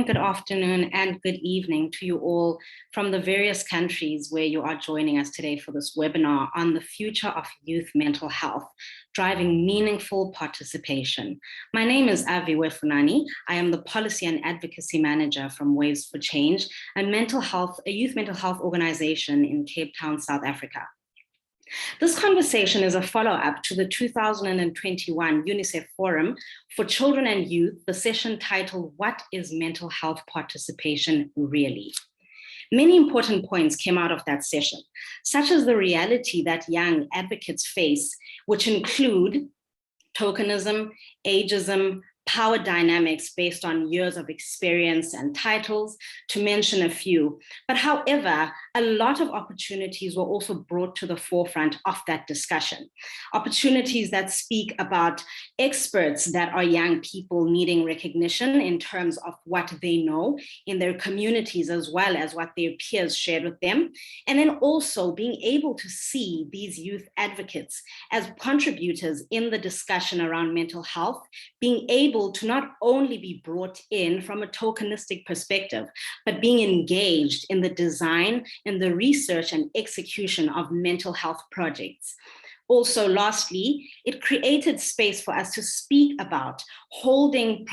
Good afternoon and good evening to you all from the various countries where you are joining us today for this webinar on the future of youth mental health, driving meaningful participation. My name is Aviwe. I am the Policy and Advocacy Manager from Waves for Change, a youth mental health organization in Cape Town, South Africa. This conversation is a follow-up to the 2021 UNICEF Forum for Children and Youth, the session titled, "What is Mental Health Participation Really?" Many important points came out of that session, such as the reality that young advocates face, which include tokenism, ageism, power dynamics based on years of experience and titles, to mention a few. But however, a lot of opportunities were also brought to the forefront of that discussion. Opportunities that speak about experts that are young people needing recognition in terms of what they know in their communities, as well as what their peers shared with them. And then also being able to see these youth advocates as contributors in the discussion around mental health, being able to not only be brought in from a tokenistic perspective, but being engaged in the design and the research and execution of mental health projects. Also, lastly, it created space for us to speak about holding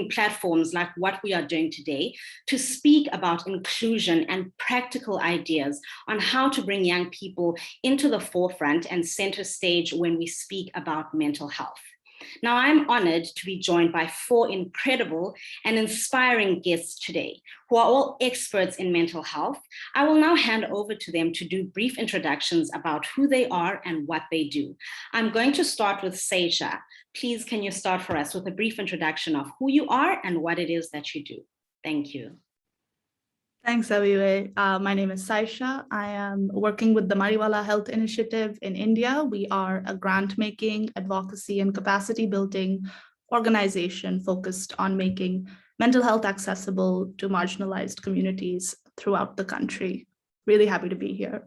platforms like what we are doing today, to speak about inclusion and practical ideas on how to bring young people into the forefront and center stage when we speak about mental health. Now, I'm honored to be joined by 4 incredible and inspiring guests today, who are all experts in mental health. I will now hand over to them to do brief introductions about who they are and what they do. I'm going to start with Saisha. Please, can you start for us with a brief introduction of who you are and what it is that you do? Thank you. Thanks, Aviwe. My name is Saisha. I am working with the Mariwala Health Initiative in India. We are a grant-making, advocacy, and capacity-building organization focused on making mental health accessible to marginalized communities throughout the country. Really happy to be here.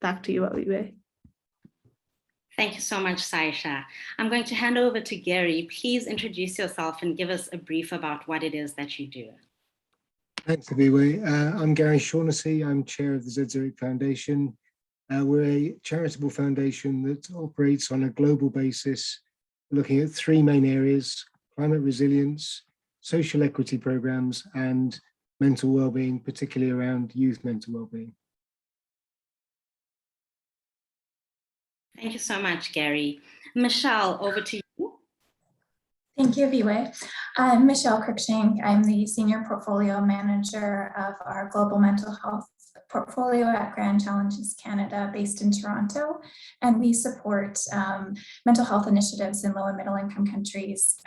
Back to you, Aviwe. Thank you so much, Saisha. I'm going to hand over to Gary. Please introduce yourself and give us a brief about what it is that you do. Thanks, Aviwe. I'm Gary Shaughnessy. I'm chair of the Zurich Foundation. We're a charitable foundation that operates on a global basis, looking at 3 main areas: climate resilience, social equity programs, and mental well-being, particularly around youth mental well-being. Thank you so much, Gary. Michelle, over to you. Thank you, Aviwe. I'm Michelle Cruickshank. I'm the Senior Portfolio Manager of our Global Mental Health Portfolio at Grand Challenges Canada, based in Toronto. And we support mental health initiatives in low and middle income countries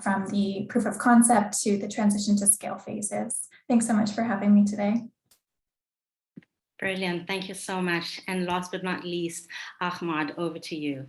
from the proof of concept to the transition to scale phases. Thanks so much for having me today. Brilliant. Thank you so much. And last but not least, Ahmad, over to you.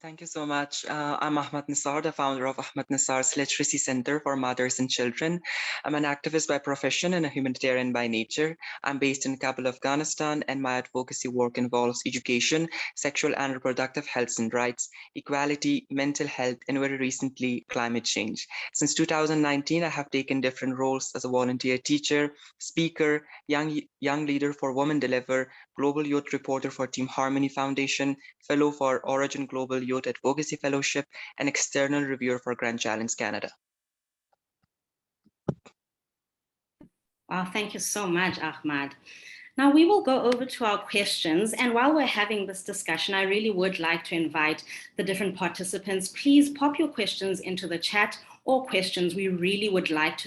Thank you so much. I'm Ahmad Nisar, the founder of Ahmad Nisar's Literacy Center for Mothers and Children. I'm an activist by profession and a humanitarian by nature. I'm based in Kabul, Afghanistan, and my advocacy work involves education, sexual and reproductive health and rights, equality, mental health, and very recently, climate change. Since 2019, I have taken different roles as a volunteer teacher, speaker, young leader for Women Deliver, global youth reporter for Team Harmony Foundation, fellow for Origin Global Youth Advocacy Fellowship, and external reviewer for Grand Challenge Canada. Wow, thank you so much, Ahmad. Now we will go over to our questions. And while we're having this discussion, I really would like to invite the different participants. Please pop your questions into the chat or questions. We really would like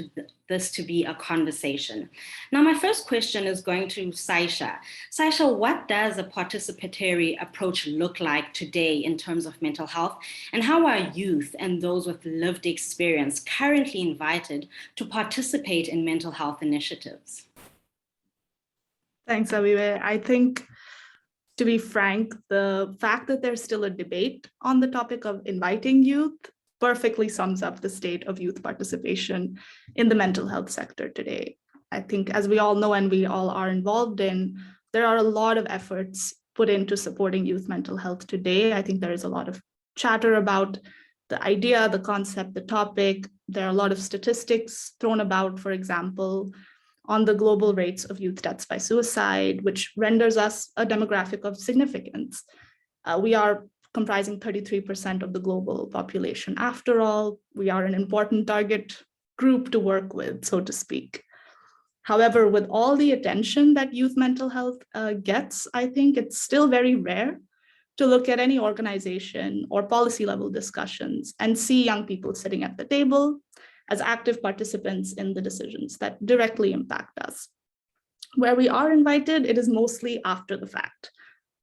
this to be a conversation. Now, my first question is going to Saisha. Saisha, what does a participatory approach look like today in terms of mental health? And how are youth and those with lived experience currently invited to participate in mental health initiatives? Thanks, Aviwe. I think, to be frank, the fact that there's still a debate on the topic of inviting youth perfectly sums up the state of youth participation in the mental health sector today. I think, as we all know and we all are involved in, there are a lot of efforts put into supporting youth mental health today. I think there is a lot of chatter about the idea, the concept, the topic. There are a lot of statistics thrown about, for example, on the global rates of youth deaths by suicide, which renders us a demographic of significance. We are comprising 33% of the global population. After all, we are an important target group to work with, so to speak. However, with all the attention that youth mental health gets, I think it's still very rare to look at any organization or policy level discussions and see young people sitting at the table as active participants in the decisions that directly impact us. Where we are invited, it is mostly after the fact,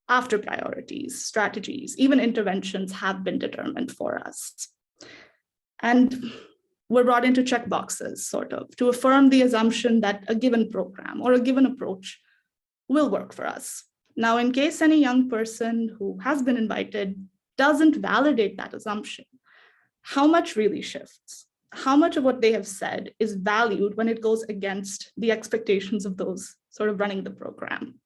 after priorities, strategies, even interventions have been determined for us. And we're brought in to check boxes, sort of, to affirm the assumption that a given program or a given approach will work for us. Now, in case any young person who has been invited doesn't validate that assumption, how much really shifts? How much of what they have said is valued when it goes against the expectations of those sort of running the program?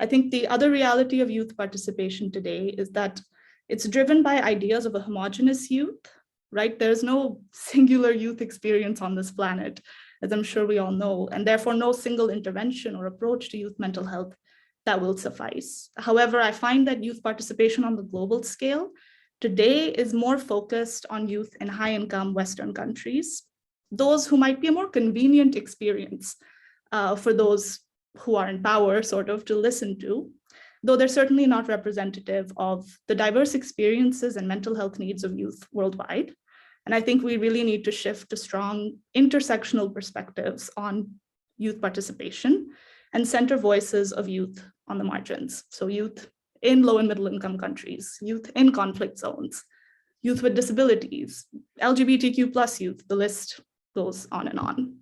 I think the other reality of youth participation today is that it's driven by ideas of a homogeneous youth, right? There's no singular youth experience on this planet, as I'm sure we all know, and therefore no single intervention or approach to youth mental health that will suffice. However, I find that youth participation on the global scale today is more focused on youth in high-income Western countries, those who might be a more convenient experience for those who are in power, sort of, to listen to, though they're certainly not representative of the diverse experiences and mental health needs of youth worldwide. And I think we really need to shift to strong intersectional perspectives on youth participation and center voices of youth on the margins. So youth in low and middle income countries, youth in conflict zones, youth with disabilities, LGBTQ plus youth, the list goes on and on.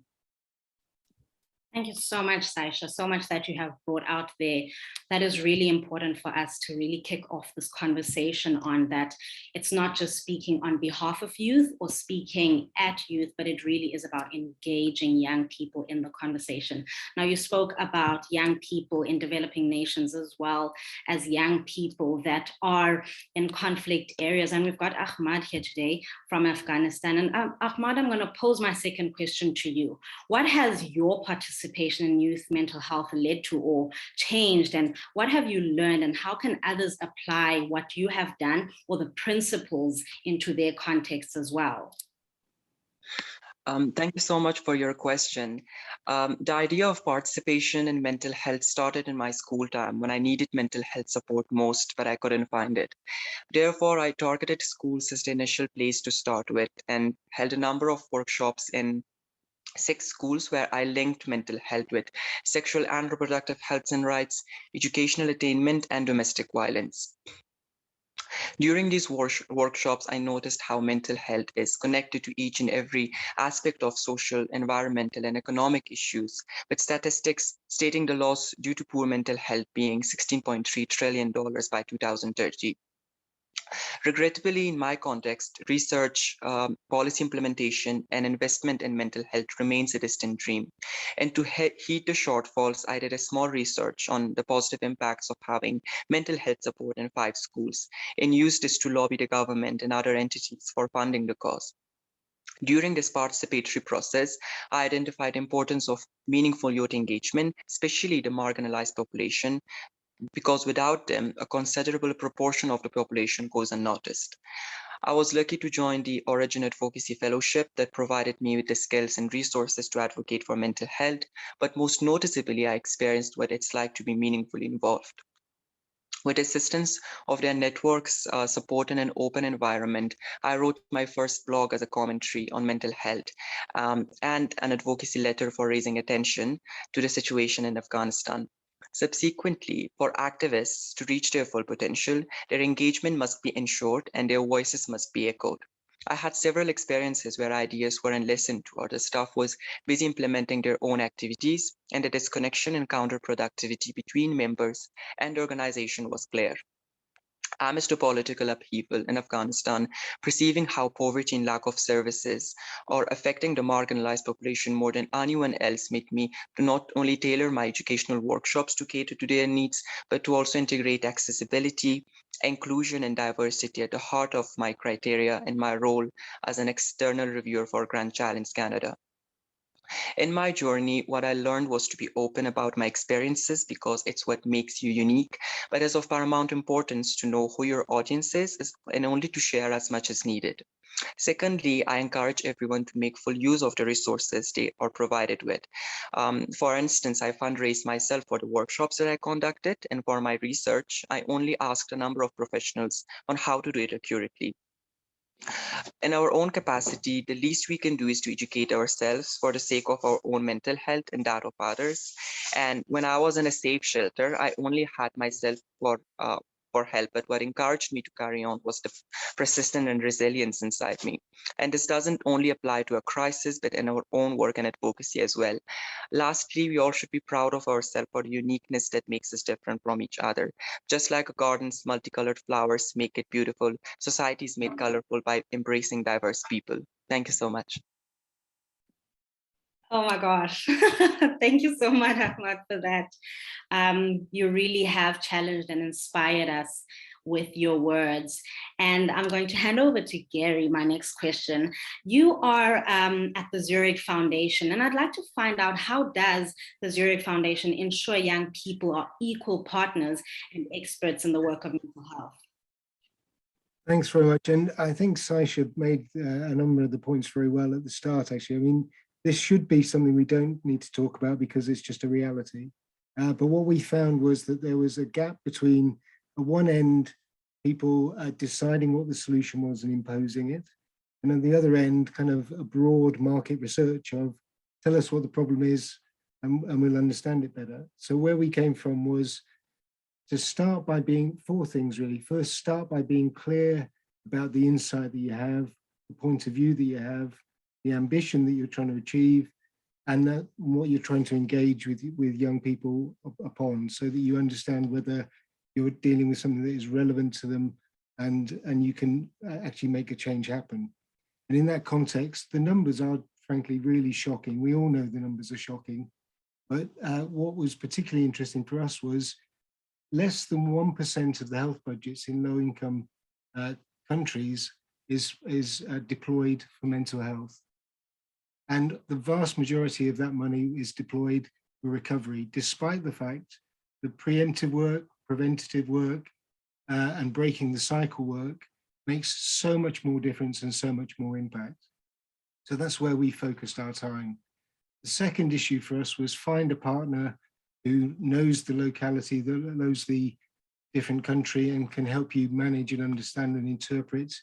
Thank you so much, Saisha, so much that you have brought out there. That is really important for us to really kick off this conversation on that. It's not just speaking on behalf of youth or speaking at youth, but it really is about engaging young people in the conversation. Now, you spoke about young people in developing nations as well as young people that are in conflict areas. And we've got Ahmad here today from Afghanistan. And Ahmad, I'm going to pose my second question to you. What has your participation in youth mental health led to or changed, and what have you learned, and how can others apply what you have done or the principles into their context as well? Thank you so much for your question. The idea of participation in mental health started in my school time when I needed mental health support most, but I couldn't find it. Therefore, I targeted schools as the initial place to start with and held a number of workshops in 6 schools where I linked mental health with sexual and reproductive health and rights, educational attainment, and domestic violence. During these workshops, I noticed how mental health is connected to each and every aspect of social, environmental, and economic issues, with statistics stating the loss due to poor mental health being $16.3 trillion by 2030. Regrettably, in my context, research, policy implementation, and investment in mental health remains a distant dream. And to heed the shortfalls, I did a small research on the positive impacts of having mental health support in 5 schools and used this to lobby the government and other entities for funding the cause. During this participatory process, I identified the importance of meaningful youth engagement, especially the marginalized population, because without them, a considerable proportion of the population goes unnoticed. I was lucky to join the Origin Advocacy Fellowship that provided me with the skills and resources to advocate for mental health, but most noticeably, I experienced what it's like to be meaningfully involved. With assistance of their networks, support, in an open environment, I wrote my first blog as a commentary on mental health and an advocacy letter for raising attention to the situation in Afghanistan. Subsequently, for activists to reach their full potential, their engagement must be ensured and their voices must be echoed. I had several experiences where ideas weren't listened to or the staff was busy implementing their own activities, and the disconnection and counterproductivity between members and the organization was clear. Amidst the political upheaval in Afghanistan, perceiving how poverty and lack of services are affecting the marginalized population more than anyone else made me to not only tailor my educational workshops to cater to their needs, but to also integrate accessibility, inclusion and diversity at the heart of my criteria and my role as an external reviewer for Grand Challenge Canada. In my journey, what I learned was to be open about my experiences because it's what makes you unique, but it's of paramount importance to know who your audience is and only to share as much as needed. Secondly, I encourage everyone to make full use of the resources they are provided with. For instance, I fundraised myself for the workshops that I conducted, and for my research, I only asked a number of professionals on how to do it accurately. In our own capacity, the least we can do is to educate ourselves for the sake of our own mental health and that of others. And when I was in a safe shelter, I only had myself for help, but what encouraged me to carry on was the persistence and resilience inside me. And this doesn't only apply to a crisis, but in our own work and advocacy as well. Lastly, we all should be proud of ourselves for the uniqueness that makes us different from each other. Just like a garden's multicolored flowers make it beautiful, society is made colorful by embracing diverse people. Thank you so much. Oh my gosh. Thank you so much, Ahmad, for that. You really have challenged and inspired us with your words. And I'm going to hand over to Gary, my next question. You are at the Zurich Foundation, and I'd like to find out, how does the Zurich Foundation ensure young people are equal partners and experts in the work of mental health? Thanks very much. And I think Saisha made a number of the points very well at the start, actually. I mean, this should be something we don't need to talk about because it's just a reality. But what we found was that there was a gap between, at one end, people deciding what the solution was and imposing it. And at the other end, kind of a broad market research of, tell us what the problem is and we'll understand it better. So where we came from was to start by being, four things really. First, start by being clear about the insight that you have, the point of view that you have, the ambition that you're trying to achieve, and that what you're trying to engage with young people upon, so that you understand whether you're dealing with something that is relevant to them and you can actually make a change happen. And in that context, the numbers are frankly really shocking. We all know the numbers are shocking, but what was particularly interesting for us was less than 1% of the health budgets in low-income countries is deployed for mental health. And the vast majority of that money is deployed for recovery, despite the fact that preemptive work, preventative work, and breaking the cycle work makes so much more difference and so much more impact. So that's where we focused our time. The second issue for us was find a partner who knows the locality, that knows the different country and can help you manage and understand and interpret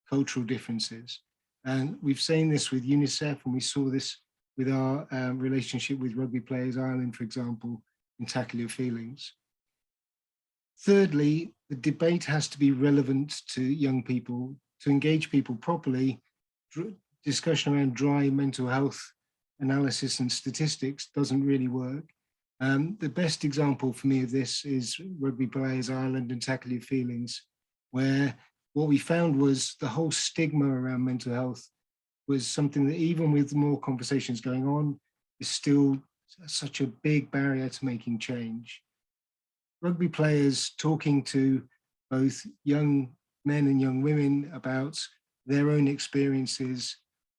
cultural differences. And we've seen this with UNICEF, and we saw this with our relationship with Rugby Players Ireland, for example, in Tackle Your Feelings. Thirdly, the debate has to be relevant to young people. To engage people properly, discussion around dry mental health analysis and statistics doesn't really work. The best example for me of this is Rugby Players Ireland and Tackle Your Feelings, where what we found was the whole stigma around mental health was something that, even with more conversations going on, is still such a big barrier to making change. Rugby players talking to both young men and young women about their own experiences,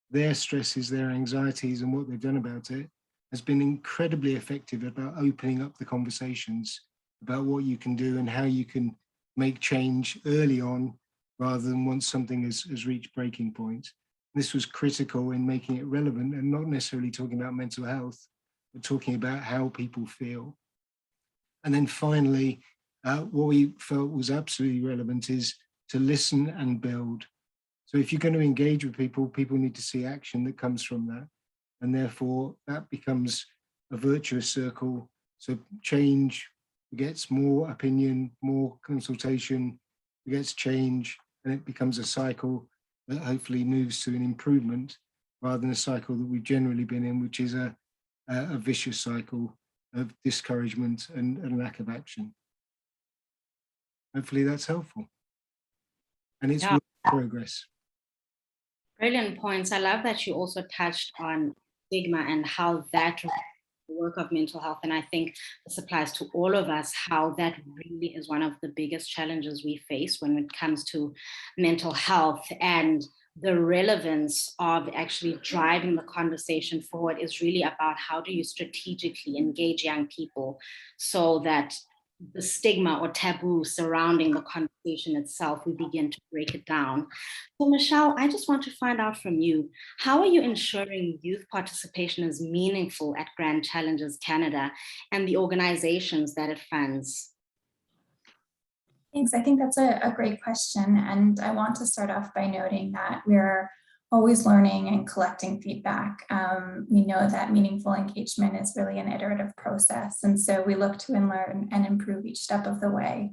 their stresses, their anxieties, and what they've done about it has been incredibly effective about opening up the conversations about what you can do and how you can make change early on rather than once something has reached breaking point. This was critical in making it relevant and not necessarily talking about mental health, but talking about how people feel. And then finally, what we felt was absolutely relevant is to listen and build. So if you're going to engage with people, people need to see action that comes from that. And therefore that becomes a virtuous circle. So change gets more opinion, more consultation, gets change, and it becomes a cycle that hopefully moves to an improvement rather than a cycle that we've generally been in, which is a vicious cycle of discouragement and lack of action. Hopefully that's helpful. And it's work in progress. Brilliant points. I love that you also touched on stigma and how that work of mental health. And I think this applies to all of us, how that really is one of the biggest challenges we face when it comes to mental health. And the relevance of actually driving the conversation forward is really about how do you strategically engage young people so that the stigma or taboo surrounding the conversation itself, we begin to break it down. So Michelle, I just want to find out from you, how are you ensuring youth participation is meaningful at Grand Challenges Canada and the organizations that it funds? Thanks. I think that's a great question. And I want to start off by noting that we're always learning and collecting feedback. We know that meaningful engagement is really an iterative process. And so we look to and learn and improve each step of the way.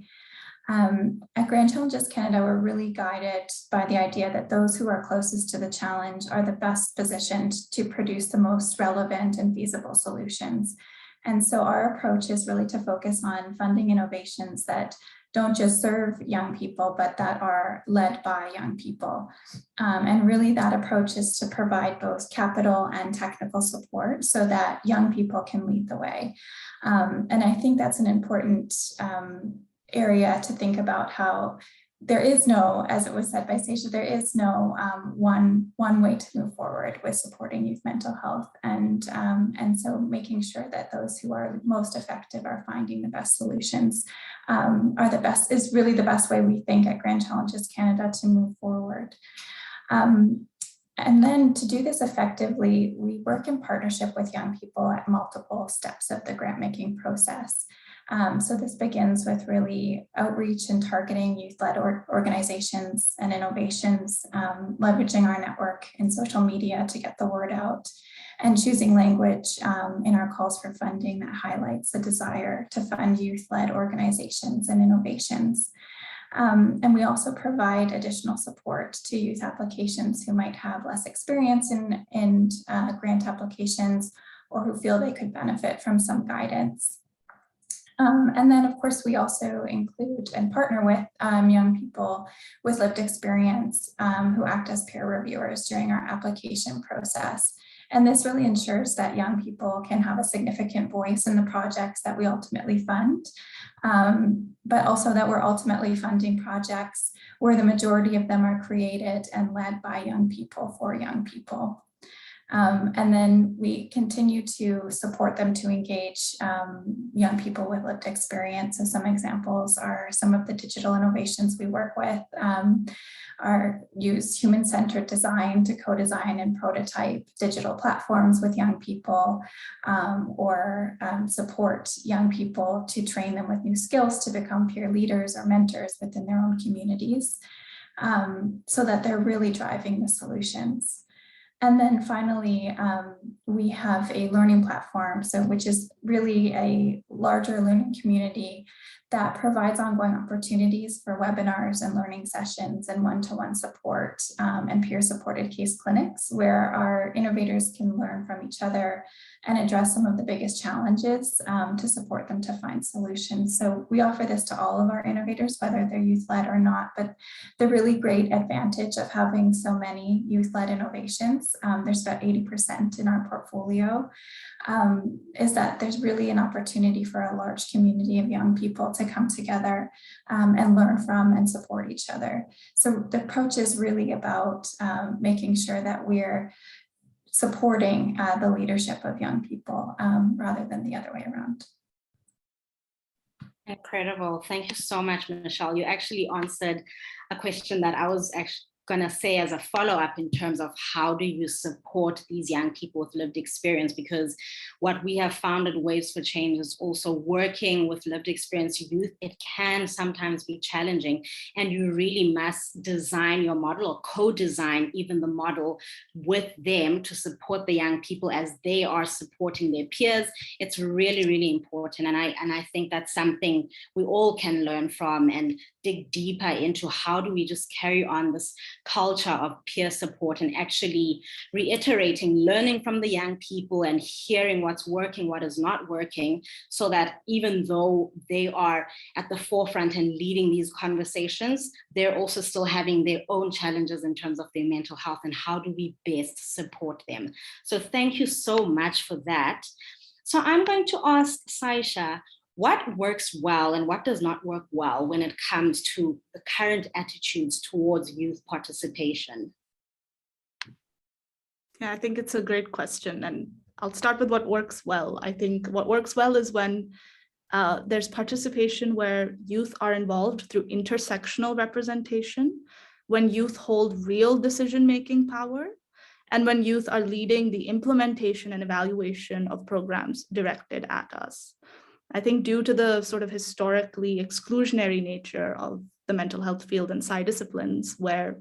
At Grand Challenges Canada, we're really guided by the idea that those who are closest to the challenge are the best positioned to produce the most relevant and feasible solutions. And so our approach is really to focus on funding innovations that don't just serve young people, but that are led by young people. And really that approach is to provide both capital and technical support so that young people can lead the way. And I think that's an important area to think about, how there is no, as it was said by Seisha, there is no one way to move forward with supporting youth mental health. And so making sure that those who are most effective are finding the best solutions are the best, is really the best way we think at Grand Challenges Canada to move forward. And then to do this effectively, we work in partnership with young people at multiple steps of the grant making process. So this begins with really outreach and targeting youth-led organizations and innovations, leveraging our network in social media to get the word out, and choosing language in our calls for funding that highlights the desire to fund youth-led organizations and innovations. And we also provide additional support to youth applications who might have less experience in grant applications or who feel they could benefit from some guidance. And then, of course, we also include and partner with young people with lived experience who act as peer reviewers during our application process. And this really ensures that young people can have a significant voice in the projects that we ultimately fund, but also that we're ultimately funding projects where the majority of them are created and led by young people for young people. And then we continue to support them to engage young people with lived experience. So some examples are some of the digital innovations we work with use human-centered design to co-design and prototype digital platforms with young people, or support young people to train them with new skills to become peer leaders or mentors within their own communities, so that they're really driving the solutions. And then finally, we have a learning platform, which is really a larger learning community that provides ongoing opportunities for webinars and learning sessions and one-to-one support and peer-supported case clinics where our innovators can learn from each other and address some of the biggest challenges to support them to find solutions. So we offer this to all of our innovators, whether they're youth-led or not, but the really great advantage of having so many youth-led innovations, there's about 80% in our portfolio, is that there's really an opportunity for a large community of young people to come together and learn from and support each other. So the approach is really about making sure that we're supporting the leadership of young people rather than the other way around. Incredible. Thank you so much, Michelle. You actually answered a question that I was actually going to say as a follow-up in terms of how do you support these young people with lived experience, because what we have found at Waves for Change is also working with lived experience youth. It can sometimes be challenging, and you really must design your model or co-design even the model with them to support the young people as they are supporting their peers. It's really, really important. And I think that's something we all can learn from and dig deeper into. How do we just carry on this culture of peer support and actually reiterating, learning from the young people and hearing what's working, what is not working, so that even though they are at the forefront and leading these conversations, they're also still having their own challenges in terms of their mental health, and how do we best support them. So thank you so much for that. So I'm going to ask Saisha, what works well and what does not work well when it comes to the current attitudes towards youth participation? Yeah, I think it's a great question. And I'll start with what works well. I think what works well is when there's participation where youth are involved through intersectional representation, when youth hold real decision-making power, and when youth are leading the implementation and evaluation of programs directed at us. I think due to the sort of historically exclusionary nature of the mental health field and PSY disciplines, where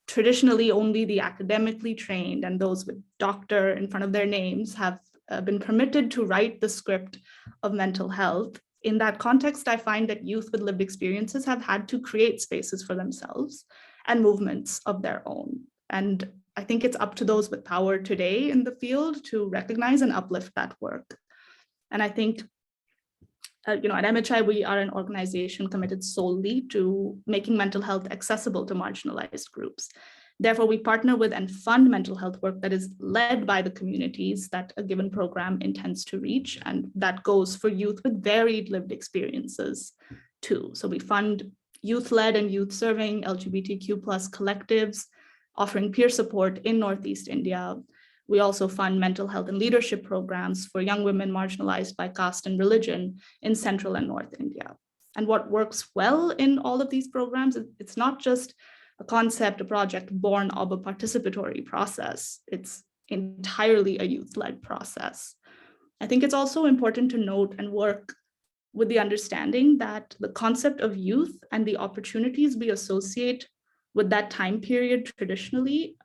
traditionally only the academically trained and those with doctor in front of their names have been permitted to write the script of mental health. In that context, I find that youth with lived experiences have had to create spaces for themselves and movements of their own. And I think it's up to those with power today in the field to recognize and uplift that work. And I think at MHI, we are an organization committed solely to making mental health accessible to marginalized groups. Therefore, we partner with and fund mental health work that is led by the communities that a given program intends to reach. And that goes for youth with varied lived experiences too. So we fund youth-led and youth-serving LGBTQ+ collectives, offering peer support in Northeast India. We also fund mental health and leadership programs for young women marginalized by caste and religion in Central and North India. And what works well in all of these programs, it's not just a concept, a project born of a participatory process. It's entirely a youth-led process. I think it's also important to note and work with the understanding that the concept of youth and the opportunities we associate with that time period traditionally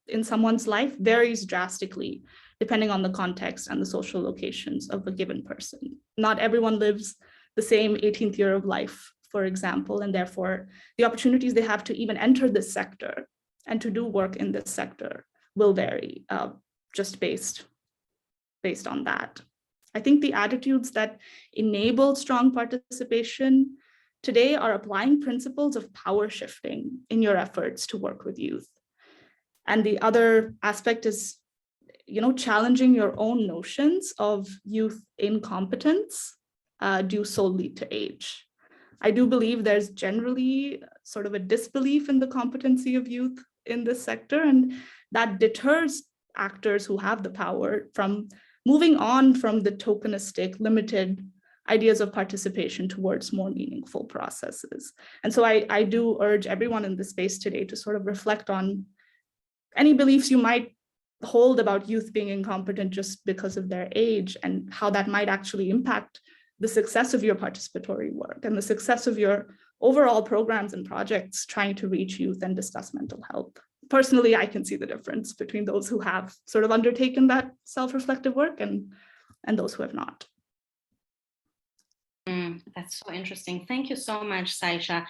in someone's life varies drastically depending on the context and the social locations of a given person. Not everyone lives the same 18th year of life, for example, and therefore the opportunities they have to even enter this sector and to do work in this sector will vary just based on that. I think the attitudes that enable strong participation today are applying principles of power shifting in your efforts to work with youth. And the other aspect is, challenging your own notions of youth incompetence due solely to age. I do believe there's generally sort of a disbelief in the competency of youth in this sector, and that deters actors who have the power from moving on from the tokenistic, limited ideas of participation towards more meaningful processes. And so I do urge everyone in this space today to sort of reflect on any beliefs you might hold about youth being incompetent just because of their age and how that might actually impact the success of your participatory work and the success of your overall programs and projects trying to reach youth and discuss mental health. Personally, I can see the difference between those who have sort of undertaken that self-reflective work and those who have not. That's so interesting. Thank you so much, Saisha.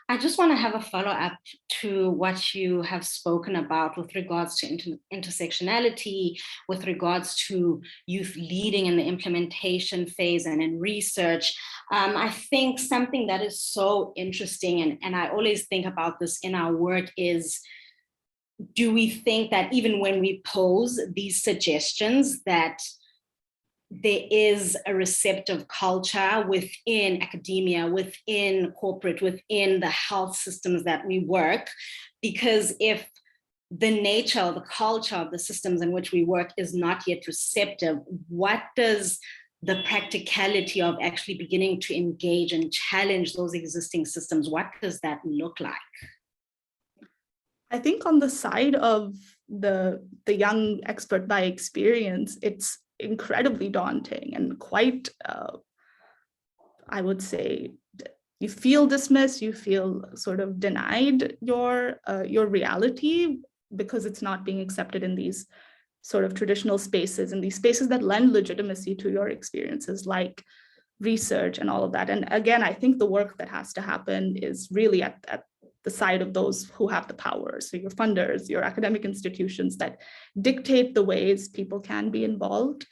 I just want to have a follow-up to what you have spoken about with regards to intersectionality, with regards to youth leading in the implementation phase and in research. I think something that is so interesting, and I always think about this in our work, is do we think that even when we pose these suggestions that there is a receptive culture within academia, within corporate, within the health systems that we work? Because if the nature, the culture of the systems in which we work is not yet receptive, what does the practicality of actually beginning to engage and challenge those existing systems, what does that look like? I think on the side of the young expert by experience, it's incredibly daunting and quite, I would say, you feel dismissed, you feel sort of denied your reality because it's not being accepted in these sort of traditional spaces, and these spaces that lend legitimacy to your experiences, like research and all of that. And again, I think the work that has to happen is really at the side of those who have the power. So your funders, your academic institutions that dictate the ways people can be involved.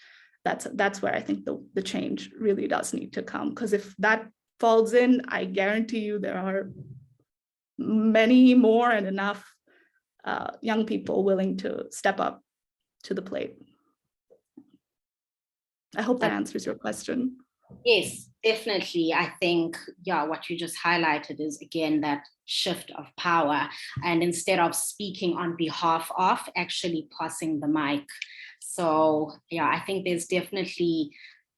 That's where I think the change really does need to come. Because if that falls in, I guarantee you there are many more and enough young people willing to step up to the plate. I hope that answers your question. Yes, definitely. I think, yeah, what you just highlighted is, again, that shift of power. And instead of speaking on behalf of, actually passing the mic. So, yeah, I think there's definitely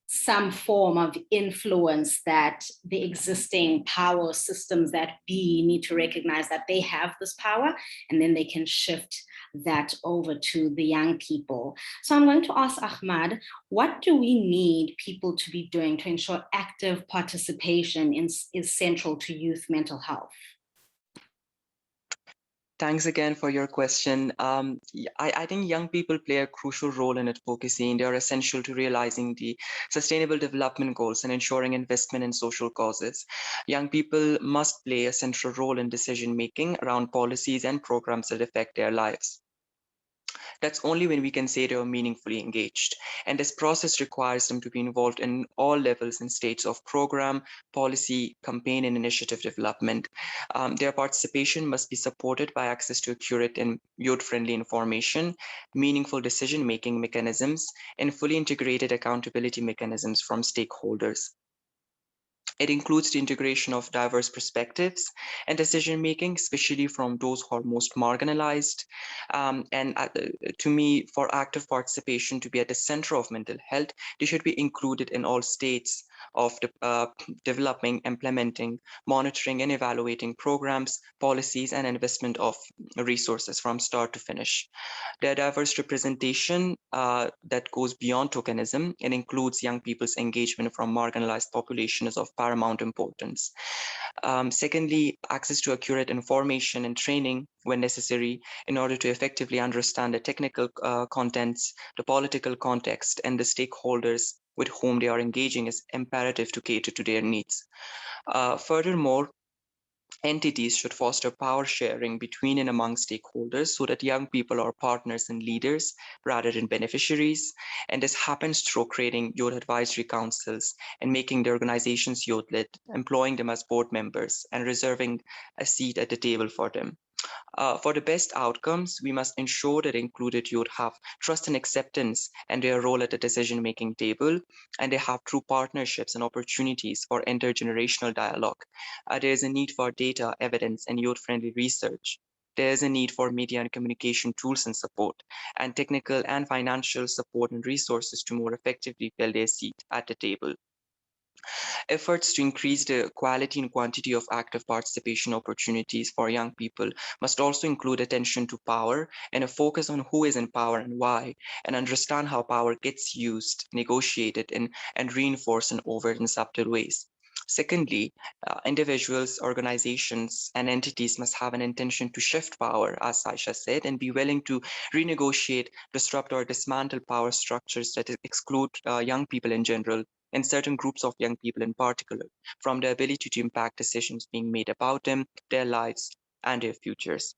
some form of influence that the existing power systems that be need to recognize that they have this power, and then they can shift that over to the young people. So I'm going to ask Ahmad, what do we need people to be doing to ensure active participation is central to youth mental health? Thanks again for your question. I think young people play a crucial role in advocacy, and they are essential to realizing the sustainable development goals and ensuring investment in social causes. Young people must play a central role in decision making around policies and programs that affect their lives. That's only when we can say they are meaningfully engaged. And this process requires them to be involved in all levels and stages of program, policy, campaign, and initiative development. Their participation must be supported by access to accurate and youth-friendly information, meaningful decision-making mechanisms, and fully integrated accountability mechanisms from stakeholders. It includes the integration of diverse perspectives and decision-making, especially from those who are most marginalized. To me, for active participation to be at the center of mental health, they should be included in all states of developing, implementing, monitoring, and evaluating programs, policies, and investment of resources from start to finish. Their diverse representation that goes beyond tokenism and includes young people's engagement from marginalized populations is of paramount importance. Secondly, access to accurate information and training when necessary in order to effectively understand the technical contents, the political context, and the stakeholders with whom they are engaging is imperative to cater to their needs. Furthermore, entities should foster power sharing between and among stakeholders so that young people are partners and leaders rather than beneficiaries. And this happens through creating youth advisory councils and making the organizations youth-led, employing them as board members, and reserving a seat at the table for them. For the best outcomes, we must ensure that included youth have trust and acceptance and their role at the decision-making table, and they have true partnerships and opportunities for intergenerational dialogue. There is a need for data, evidence, and youth-friendly research. There is a need for media and communication tools and support, and technical and financial support and resources to more effectively fill their seat at the table. Efforts to increase the quality and quantity of active participation opportunities for young people must also include attention to power and a focus on who is in power and why, and understand how power gets used, negotiated, and reinforced in overt and subtle ways. Secondly, individuals, organizations, and entities must have an intention to shift power, as Saisha said, and be willing to renegotiate, disrupt, or dismantle power structures that exclude young people in general, and certain groups of young people in particular, from the ability to impact decisions being made about them, their lives, and their futures.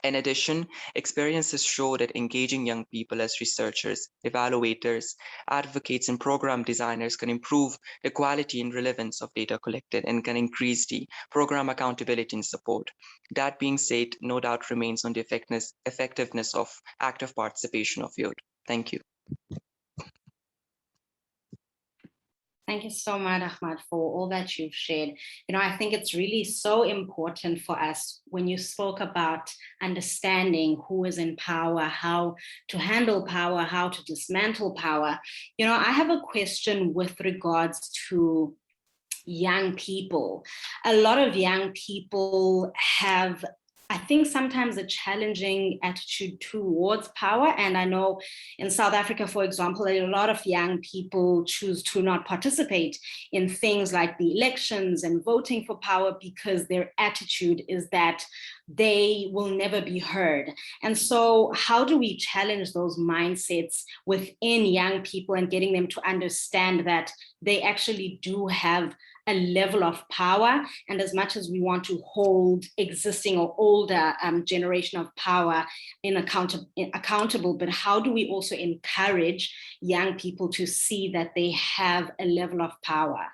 In addition, experiences show that engaging young people as researchers, evaluators, advocates, and program designers can improve the quality and relevance of data collected and can increase the program accountability and support. That being said, no doubt remains on the effectiveness of active participation of youth. Thank you. Thank you so much, Ahmad, for all that you've shared. I think it's really so important for us when you spoke about understanding who is in power, how to handle power, how to dismantle power. I have a question with regards to young people. A lot of young people have, I think, sometimes a challenging attitude towards power. And I know in South Africa, for example, a lot of young people choose to not participate in things like the elections and voting for power because their attitude is that they will never be heard. And so how do we challenge those mindsets within young people and getting them to understand that they actually do have a level of power? And as much as we want to hold existing or older generation of power accountable, but how do we also encourage young people to see that they have a level of power?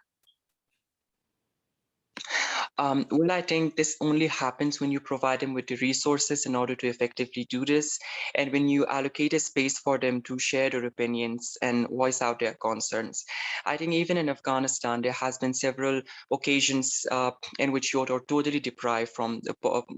Well, I think this only happens when you provide them with the resources in order to effectively do this, and when you allocate a space for them to share their opinions and voice out their concerns. I think even in Afghanistan, there has been several occasions in which you're totally deprived from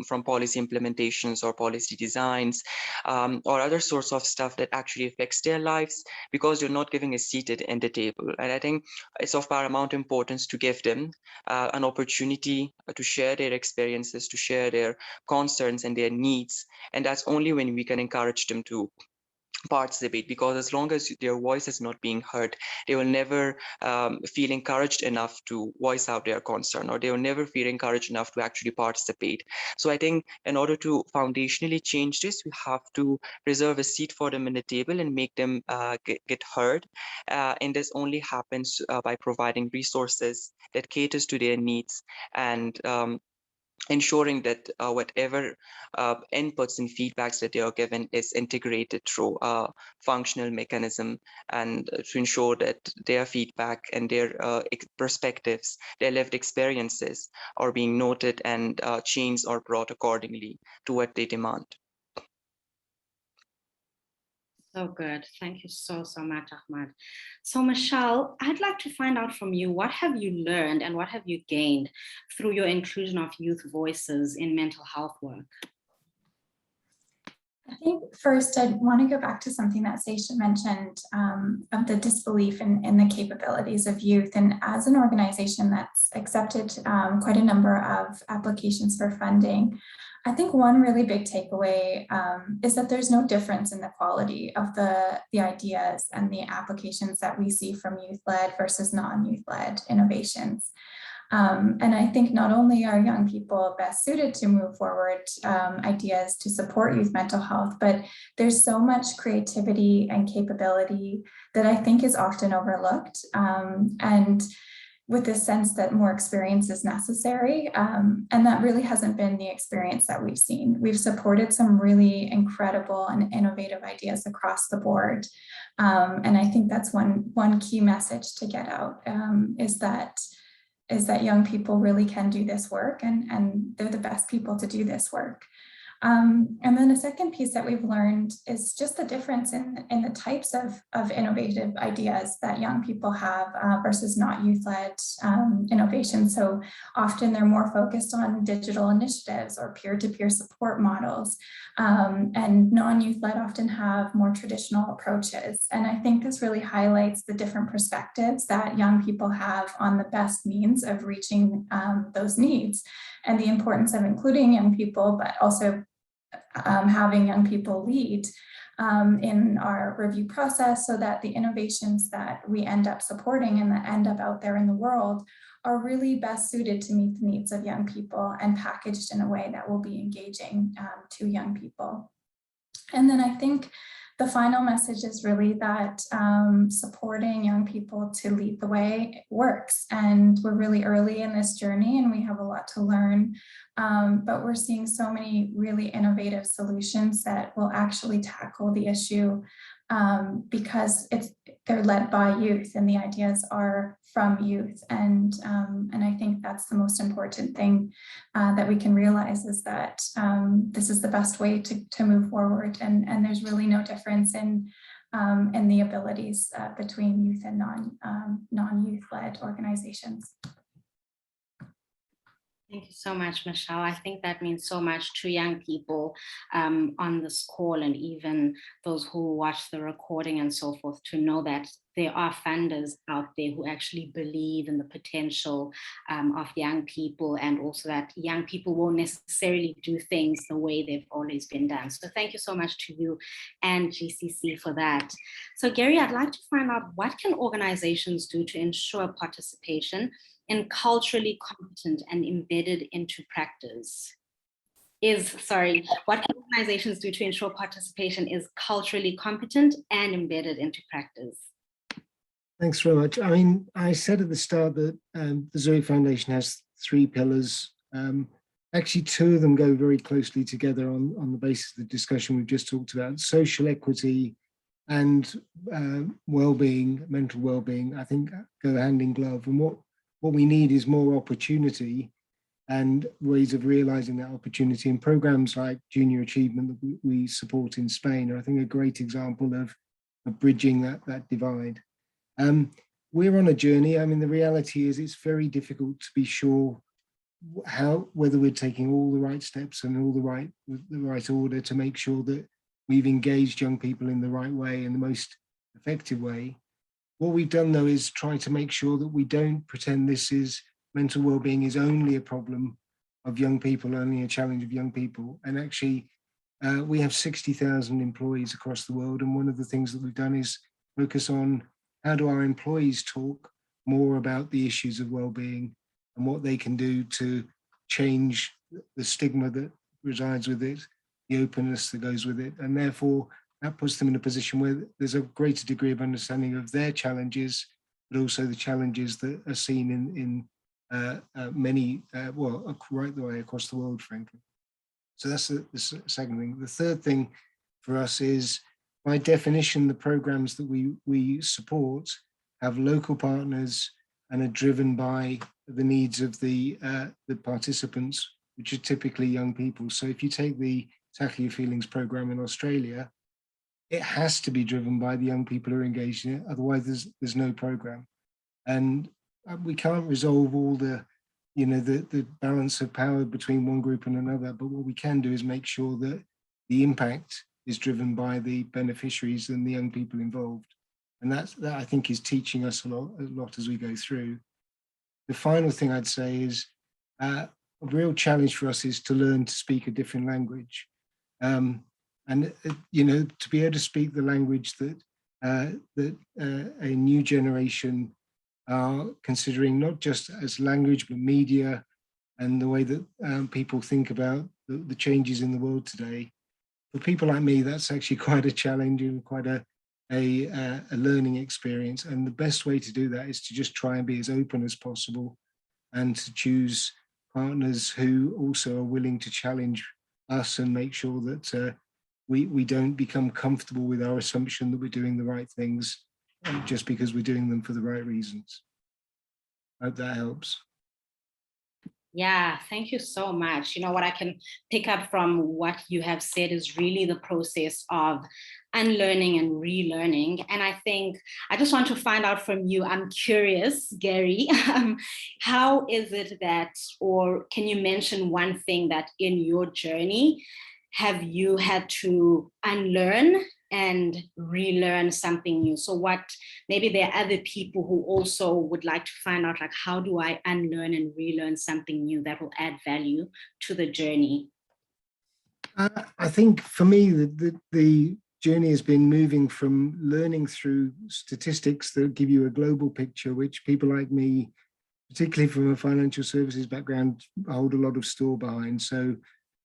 from policy implementations or policy designs or other sorts of stuff that actually affects their lives because you're not giving a seat at the table. And I think it's of paramount importance to give them an opportunity to share their experiences, to share their concerns and their needs. And that's only when we can encourage them to participate, because as long as their voice is not being heard, they will never feel encouraged enough to voice out their concern, or they will never feel encouraged enough to actually participate. So I think in order to foundationally change this, we have to reserve a seat for them in the table and make them get heard. And this only happens by providing resources that caters to their needs, and ensuring that whatever inputs and feedbacks that they are given is integrated through a functional mechanism, and to ensure that their feedback and their perspectives, their lived experiences are being noted and changed or brought accordingly to what they demand. So good. Thank you so much, Ahmad. So Michelle, I'd like to find out from you, what have you learned and what have you gained through your inclusion of youth voices in mental health work? I think first I'd want to go back to something that Seisha mentioned of the disbelief in the capabilities of youth. And as an organization that's accepted quite a number of applications for funding, I think one really big takeaway is that there's no difference in the quality of the ideas and the applications that we see from youth-led versus non-youth-led innovations. And I think not only are young people best suited to move forward ideas to support youth mental health, but there's so much creativity and capability that I think is often overlooked. And with this sense that more experience is necessary. And that really hasn't been the experience that we've seen. We've supported some really incredible and innovative ideas across the board. And I think that's one key message to get out is that young people really can do this work, and they're the best people to do this work. And then a second piece that we've learned is just the difference in the types of innovative ideas that young people have versus not youth-led innovation. So often they're more focused on digital initiatives or peer-to-peer support models, and non-youth-led often have more traditional approaches. And I think this really highlights the different perspectives that young people have on the best means of reaching those needs, and the importance of including young people, but also having young people lead in our review process so that the innovations that we end up supporting and that end up out there in the world are really best suited to meet the needs of young people and packaged in a way that will be engaging to young people. And then I think the final message is really that supporting young people to lead the way works. And we're really early in this journey and we have a lot to learn, but we're seeing so many really innovative solutions that will actually tackle the issue because they're led by youth and the ideas are from youth. And I think that's the most important thing that we can realize is that this is the best way to move forward. And there's really no difference in the abilities between youth and non-youth-led organizations. Thank you so much, Michelle. I think that means so much to young people on this call, and even those who watch the recording and so forth, to know that there are funders out there who actually believe in the potential of young people, and also that young people won't necessarily do things the way they've always been done. So thank you so much to you and GCC for that. So Gary, I'd like to find out, what can organizations do to ensure participation in culturally competent and embedded into practice? What can organizations do to ensure participation is culturally competent and embedded into practice? Thanks very much. I mean, I said at the start that the Zurich Foundation has 3 pillars. Actually, 2 of them go very closely together on the basis of the discussion we've just talked about. Social equity and well-being, mental well-being, I think go hand in glove. And what we need is more opportunity and ways of realizing that opportunity. And programs like Junior Achievement that we support in Spain are, I think, a great example of bridging that divide. We're on a journey. I mean, the reality is it's very difficult to be sure whether we're taking all the right steps and all the right order to make sure that we've engaged young people in the right way and the most effective way. What we've done, though, is try to make sure that we don't pretend mental well-being is only a problem of young people, only a challenge of young people. And actually, we have 60,000 employees across the world. And one of the things that we've done is focus on how do our employees talk more about the issues of well-being and what they can do to change the stigma that resides with it, the openness that goes with it. And therefore, that puts them in a position where there's a greater degree of understanding of their challenges, but also the challenges that are seen in many, right the way across the world, frankly. So that's the second thing. The third thing for us is, by definition, the programs that we support have local partners and are driven by the needs of the participants, which are typically young people. So if you take the Tackle Your Feelings program in Australia, it has to be driven by the young people who are engaged in it. Otherwise, there's no program. And we can't resolve all the balance of power between one group and another. But what we can do is make sure that the impact is driven by the beneficiaries and the young people involved. And that I think is teaching us a lot as we go through. The final thing I'd say is a real challenge for us is to learn to speak a different language. And to be able to speak the language that a new generation are considering, not just as language, but media and the way that people think about the changes in the world today. For people like me, that's actually quite a challenge and quite a learning experience. And the best way to do that is to just try and be as open as possible and to choose partners who also are willing to challenge us and make sure that we don't become comfortable with our assumption that we're doing the right things just because we're doing them for the right reasons. I hope that helps. Yeah, thank you so much. You know, what I can pick up from what you have said is really the process of unlearning and relearning. And I think I just want to find out from you, I'm curious, Gary, how is it that, or can you mention one thing that in your journey have you had to unlearn and relearn something new? So what, maybe there are other people who also would like to find out, like, how do I unlearn and relearn something new that will add value to the journey? I think for me, the journey has been moving from learning through statistics that give you a global picture, which people like me, particularly from a financial services background, hold a lot of store behind. So,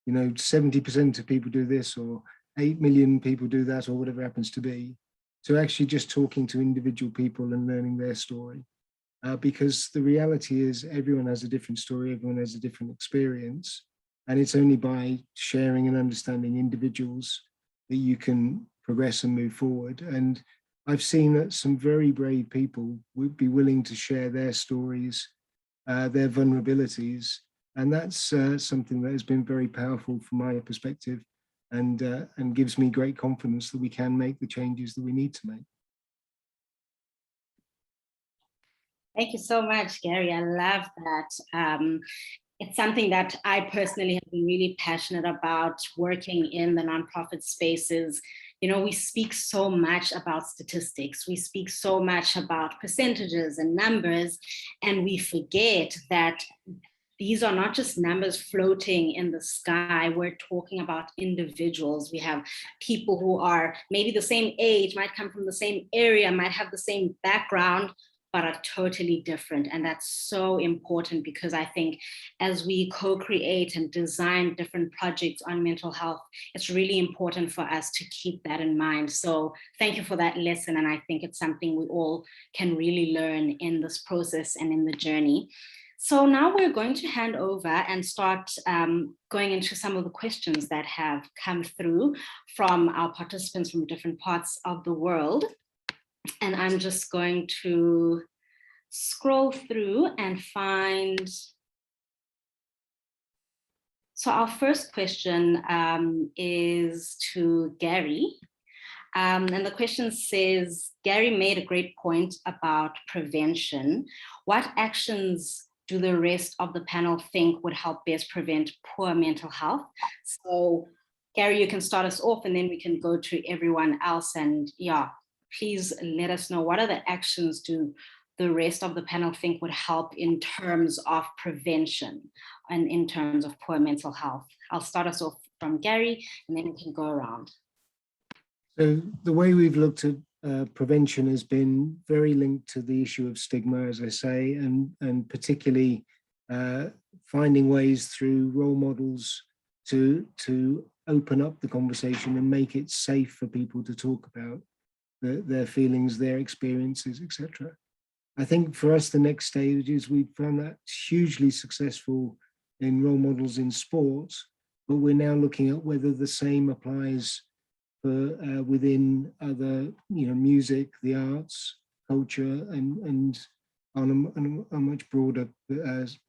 70% of people do this, or 8 million people do that, or whatever it happens to be. So actually just talking to individual people and learning their story. Because the reality is everyone has a different story, everyone has a different experience. And it's only by sharing and understanding individuals that you can progress and move forward. And I've seen that some very brave people would be willing to share their stories, their vulnerabilities. And that's something that has been very powerful from my perspective, and gives me great confidence that we can make the changes that we need to make. Thank you so much, Gary. I love that. It's something that I personally have been really passionate about, working in the nonprofit spaces. We speak so much about statistics. We speak so much about percentages and numbers, and we forget that these are not just numbers floating in the sky. We're talking about individuals. We have people who are maybe the same age, might come from the same area, might have the same background, but are totally different. And that's so important, because I think as we co-create and design different projects on mental health, it's really important for us to keep that in mind. So thank you for that lesson. And I think it's something we all can really learn in this process and in the journey. So now we're going to hand over and start going into some of the questions that have come through from our participants from different parts of the world. And I'm just going to scroll through and find So our first question is to Gary. And the question says, Gary made a great point about prevention. What actions do the rest of the panel think would help best prevent poor mental health? So Gary, you can start us off and then we can go to everyone else. And yeah, please let us know, what are the actions do the rest of the panel think would help in terms of prevention and in terms of poor mental health? I'll start us off from Gary and then we can go around. So the way we've looked at prevention has been very linked to the issue of stigma, as I say, and particularly finding ways through role models to open up the conversation and make it safe for people to talk about their feelings, their experiences, etc. I think for us, the next stage is we found that hugely successful in role models in sports, but we're now looking at whether the same applies for within other, music, the arts, culture, and on a much broader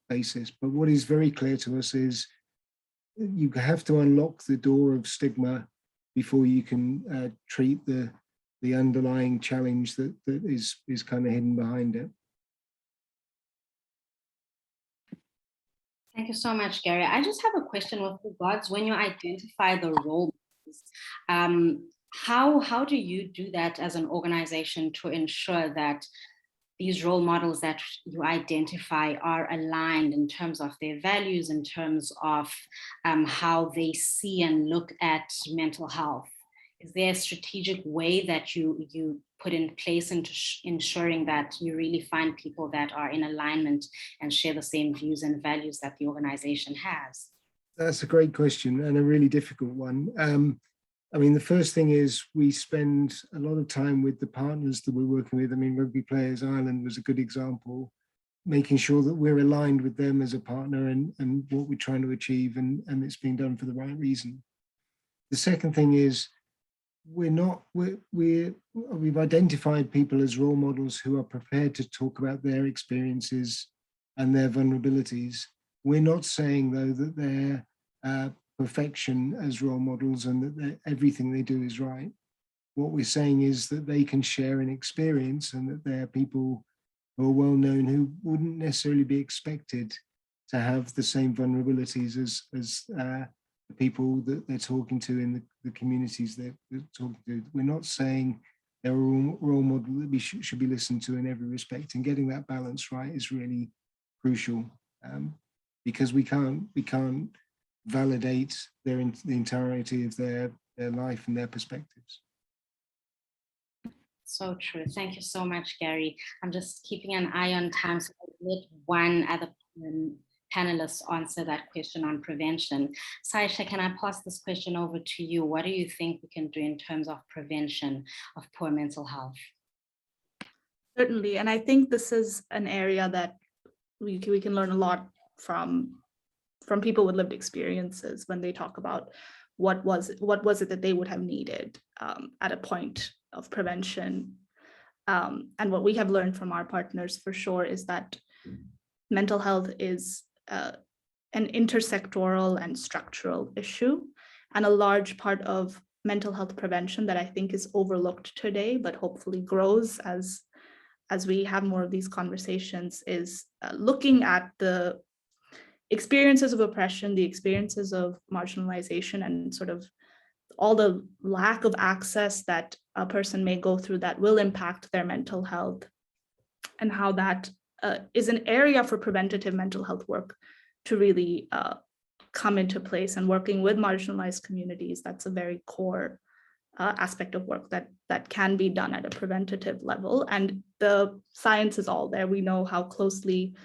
basis. But what is very clear to us is you have to unlock the door of stigma before you can treat the underlying challenge that is kind of hidden behind it. Thank you so much, Gary. I just have a question with regards when you identify the role models. How do you do that as an organization to ensure that these role models that you identify are aligned in terms of their values, in terms of how they see and look at mental health? Is there a strategic way that you put in place into ensuring that you really find people that are in alignment and share the same views and values that the organization has? That's a great question and a really difficult one. I mean, the first thing is we spend a lot of time with the partners that we're working with. I mean, Rugby Players Ireland was a good example, making sure that we're aligned with them as a partner and what we're trying to achieve, and it's being done for the right reason. The second thing is we've identified people as role models who are prepared to talk about their experiences and their vulnerabilities. We're not saying, though, that they're perfection as role models and that everything they do is right. What we're saying is that they can share an experience and that they're people who are well known who wouldn't necessarily be expected to have the same vulnerabilities as the people that they're talking to in the communities they're talking to. We're not saying they're a role model that we should be listened to in every respect, and getting that balance right is really crucial, because we can't validate the entirety of their life and their perspectives. So true. Thank you so much, Gary. I'm just keeping an eye on time, so I'll let one other panelist answer that question on prevention. Saisha, can I pass this question over to you? What do you think we can do in terms of prevention of poor mental health? Certainly, and I think this is an area that we can learn a lot from people with lived experiences when they talk about what was it that they would have needed at a point of prevention. And what we have learned from our partners for sure is that mental health is an intersectoral and structural issue, and a large part of mental health prevention that I think is overlooked today, but hopefully grows as we have more of these conversations, is looking at the experiences of oppression, the experiences of marginalization, and sort of all the lack of access that a person may go through that will impact their mental health, and how that is an area for preventative mental health work to really come into place. And working with marginalized communities, that's a very core aspect of work that can be done at a preventative level. And the science is all there. We know how closely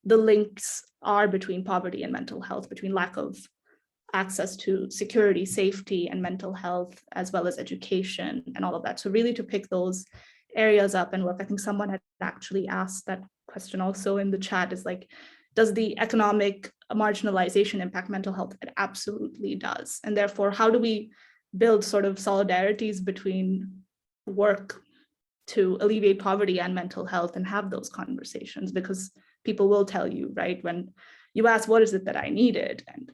the links are between poverty and mental health, between lack of access to security, safety, and mental health, as well as education and all of that. So really to pick those areas up and work. I think someone had actually asked that question also in the chat, is like, does the economic marginalization impact mental health? It absolutely does. And therefore, how do we build sort of solidarities between work to alleviate poverty and mental health and have those conversations? Because people will tell you, right, when you ask, what is it that I needed? And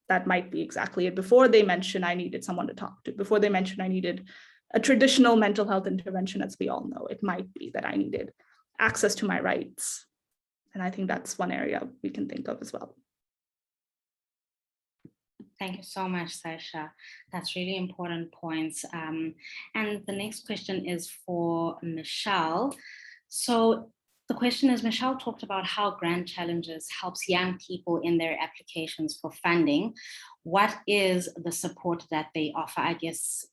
that might be exactly it. Before they mention I needed someone to talk to, before they mention I needed a traditional mental health intervention, as we all know, it might be that I needed access to my rights. And I think that's one area we can think of as well. Thank you so much, Saisha. That's really important points. And the next question is for Michelle. So the question is, Michelle talked about how Grand Challenges helps young people in their applications for funding. What is the support that they offer? I guess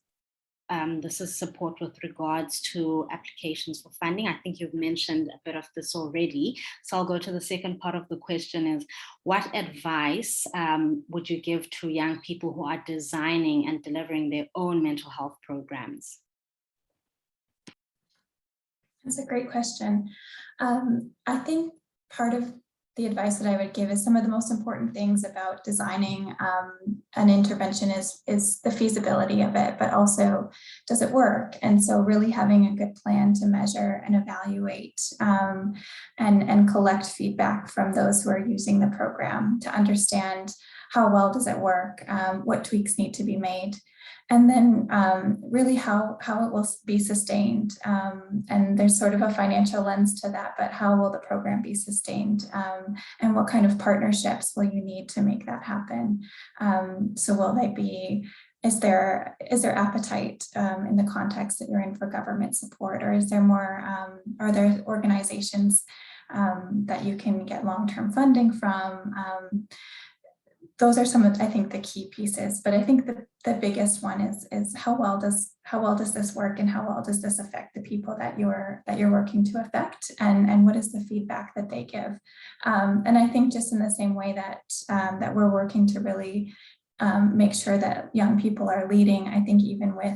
this is support with regards to applications for funding. I think you've mentioned a bit of this already. So I'll go to the second part of the question is, what advice would you give to young people who are designing and delivering their own mental health programs? That's a great question. I think part of the advice that I would give is some of the most important things about designing an intervention is the feasibility of it, but also does it work? And so really having a good plan to measure and evaluate and collect feedback from those who are using the program to understand how well does it work, what tweaks need to be made. And then really how it will be sustained. And there's sort of a financial lens to that, but how will the program be sustained? And what kind of partnerships will you need to make that happen? So will they be, is there appetite in the context that you're in for government support, or is there more, are there organizations that you can get long-term funding from? Those are some of, I think, the key pieces. But I think the biggest one is how well does this work, and how well does this affect the people that you're working to affect, and what is the feedback that they give? And I think just in the same way that that we're working to really make sure that young people are leading, I think even with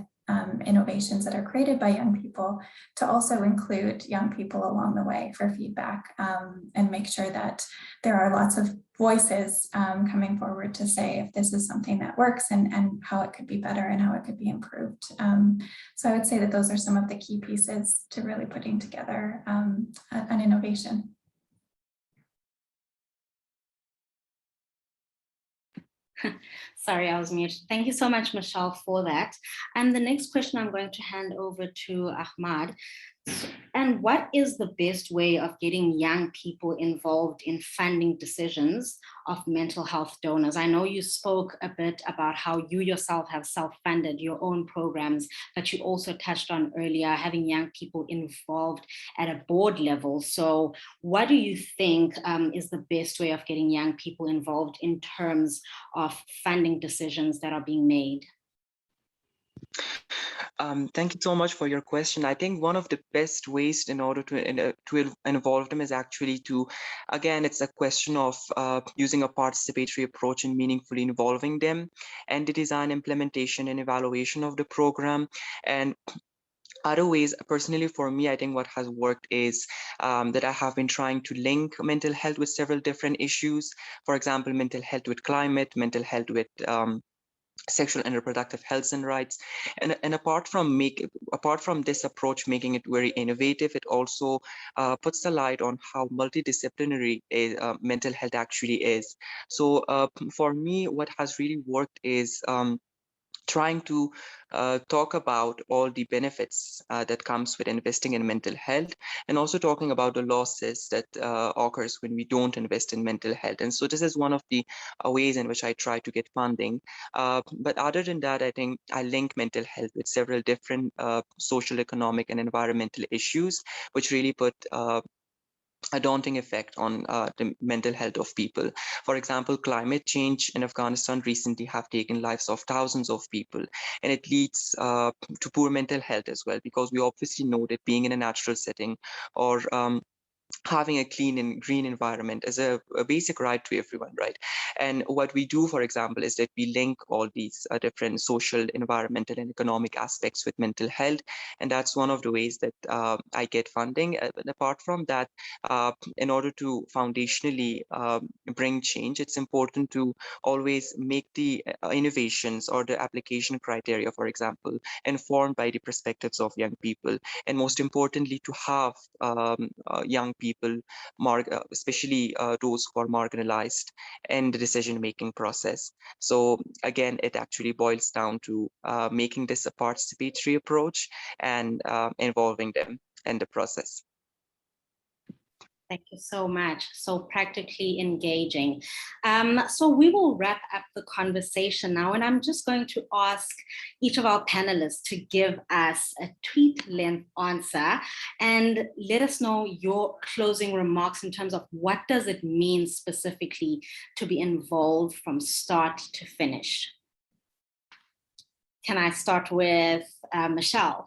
innovations that are created by young people, to also include young people along the way for feedback, and make sure that there are lots of voices coming forward to say if this is something that works, and how it could be better and how it could be improved. So I would say that those are some of the key pieces to really putting together an innovation. Sorry, I was muted. Thank you so much, Michelle, for that. And the next question I'm going to hand over to Ahmad. And what is the best way of getting young people involved in funding decisions of mental health donors? I know you spoke a bit about how you yourself have self-funded your own programs, but you also touched on earlier having young people involved at a board level. So what do you think is the best way of getting young people involved in terms of funding decisions that are being made? Thank you so much for your question. I think one of the best ways in order to involve them is actually to, again, it's a question of using a participatory approach and meaningfully involving them, and the design, implementation, and evaluation of the program. And other ways, personally for me, I think what has worked is that I have been trying to link mental health with several different issues. For example, mental health with climate, mental health with sexual and reproductive health and rights. And apart from this approach making it very innovative, it also puts the light on how multidisciplinary mental health actually is. So for me, what has really worked is trying to talk about all the benefits that comes with investing in mental health, and also talking about the losses that occurs when we don't invest in mental health. And so this is one of the ways in which I try to get funding. But other than that, I think I link mental health with several different social, economic, and environmental issues, which really put a daunting effect on the mental health of people. For example, climate change in Afghanistan recently have taken lives of thousands of people, and it leads to poor mental health as well, because we obviously know that being in a natural setting or having a clean and green environment is a basic right to everyone, right? And what we do, for example, is that we link all these different social, environmental, and economic aspects with mental health. And that's one of the ways that I get funding. But apart from that, in order to foundationally bring change, it's important to always make the innovations or the application criteria, for example, informed by the perspectives of young people. And most importantly, to have young people, especially those who are marginalized in the decision-making process. So again, it actually boils down to making this a participatory approach and involving them in the process. Thank you so much. So practically engaging. So we will wrap up the conversation now, and I'm just going to ask each of our panelists to give us a tweet-length answer and let us know your closing remarks in terms of what does it mean specifically to be involved from start to finish. Can I start with Michelle?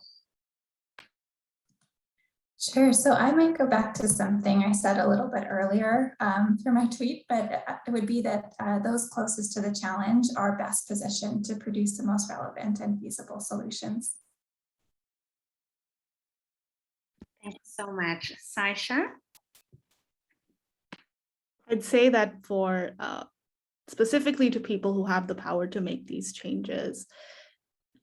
Sure. So I might go back to something I said a little bit earlier through my tweet, but it would be that those closest to the challenge are best positioned to produce the most relevant and feasible solutions. Thank you so much. Saisha? I'd say that for specifically to people who have the power to make these changes,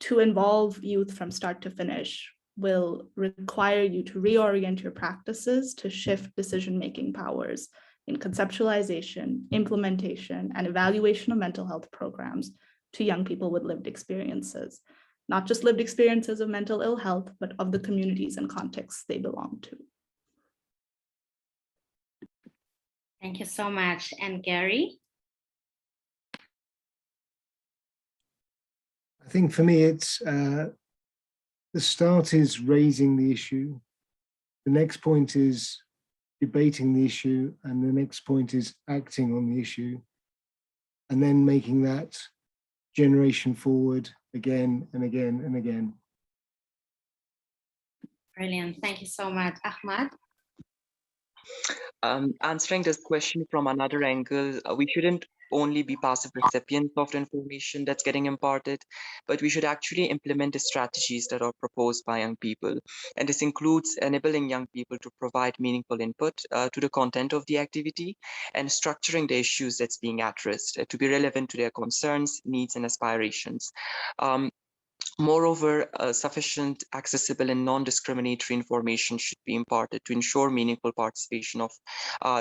to involve youth from start to finish will require you to reorient your practices to shift decision-making powers in conceptualization, implementation, and evaluation of mental health programs to young people with lived experiences, not just lived experiences of mental ill health, but of the communities and contexts they belong to. Thank you so much. And Gary? I think for me, it's the start is raising the issue. The next point is debating the issue. And the next point is acting on the issue. And then making that generation forward again and again and again. Brilliant. Thank you so much. Ahmad? Answering this question from another angle, we shouldn't only be passive recipients of the information that's getting imparted, but we should actually implement the strategies that are proposed by young people. And this includes enabling young people to provide meaningful input to the content of the activity and structuring the issues that's being addressed to be relevant to their concerns, needs, and aspirations. Moreover, sufficient, accessible, and non-discriminatory information should be imparted to ensure meaningful participation of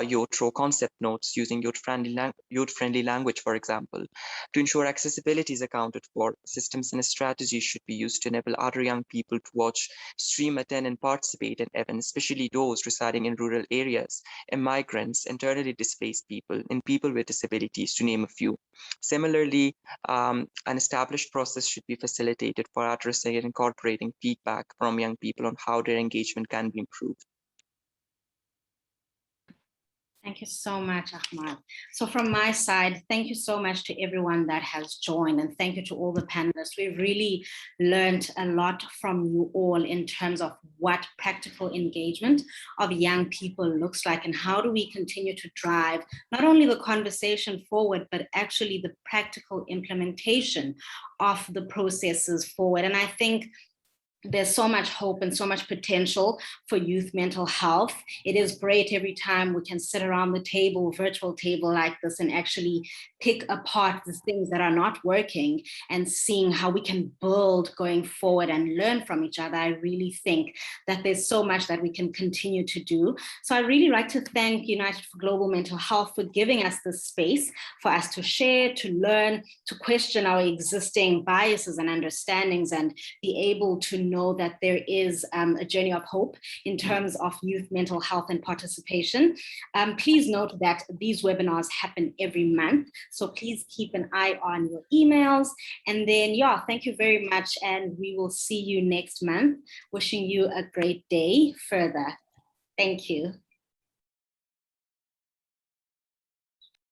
youth through concept notes using youth-friendly language, for example. To ensure accessibility is accounted for, systems and strategies should be used to enable other young people to watch, stream, attend, and participate in events, especially those residing in rural areas, immigrants, internally displaced people, and people with disabilities, to name a few. Similarly, an established process should be facilitated for addressing and incorporating feedback from young people on how their engagement can be improved. Thank you so much, Ahmad. So from my side, thank you so much to everyone that has joined, and thank you to all the panelists. We've really learned a lot from you all in terms of what practical engagement of young people looks like and how do we continue to drive not only the conversation forward, but actually the practical implementation of the processes forward. And I think there's so much hope and so much potential for youth mental health. It is great every time we can sit around the table, virtual table like this, and actually pick apart the things that are not working and seeing how we can build going forward and learn from each other. I really think that there's so much that we can continue to do. So I really like to thank United for Global Mental Health for giving us this space for us to share, to learn, to question our existing biases and understandings, and be able to know that there is a journey of hope in terms of youth mental health and participation. Please note that these webinars happen every month, so please keep an eye on your emails. And then, yeah, thank you very much, and we will see you next month. Wishing you a great day further. Thank you.